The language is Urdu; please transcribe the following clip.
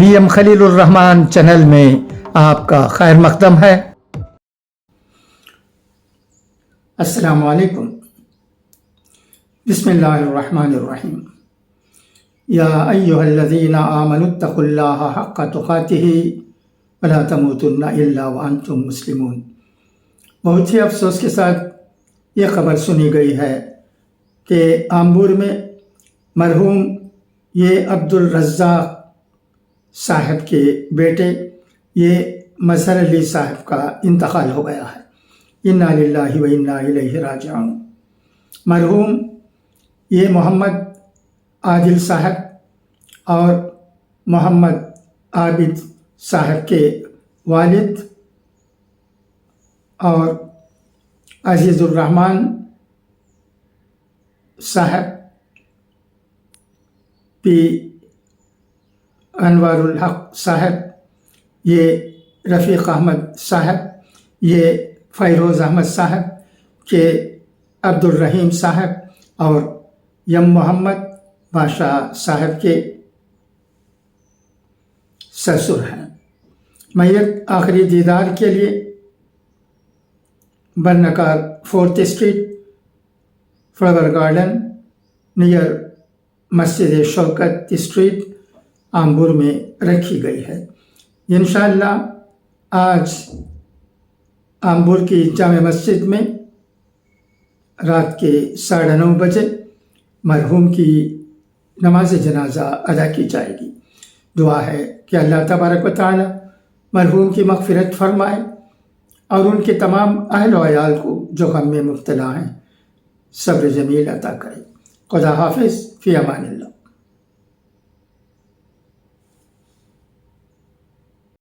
VM خلیل الرحمان چینل میں آپ کا خیر مقدم ہے۔ السلام علیکم۔ بسم اللہ الرحمن الرحیم۔ یا ایھا الذین آمنوا اتقوا اللہ حق تقاتہ ولا تموتن الا وانتم مسلمون۔ بہت ہی افسوس کے ساتھ یہ خبر سنی گئی ہے کہ آمبور میں مرحوم یہ عبدالرزاق صاحب کے بیٹے یہ مظہر علی صاحب کا انتقال ہو گیا ہے۔ انا للہ و انا الیہ راجعون۔ مرحوم یہ محمد عادل صاحب اور محمد عابد صاحب کے والد اور عزیز الرحمان صاحب، پی انوار الحق صاحب، یہ رفیق احمد صاحب، یہ فیروز احمد صاحب کے عبدالرحیم صاحب اور یم محمد بادشاہ صاحب کے سسر ہیں۔ میت آخری دیدار کے لیے برنکار 4th street flower garden near مسجد شوکت اسٹریٹ آمبور میں رکھی گئی ہے۔ انشاءاللہ آج آمبور کی جامع مسجد میں رات کے 9:30 بجے مرحوم کی نماز جنازہ ادا کی جائے گی۔ دعا ہے کہ اللہ تبارک و تعالی مرحوم کی مغفرت فرمائے اور ان کے تمام اہل و عیال کو جو غم میں مبتلا ہیں صبر جمیل عطا کرے۔ خدا حافظ، فی امان اللہ۔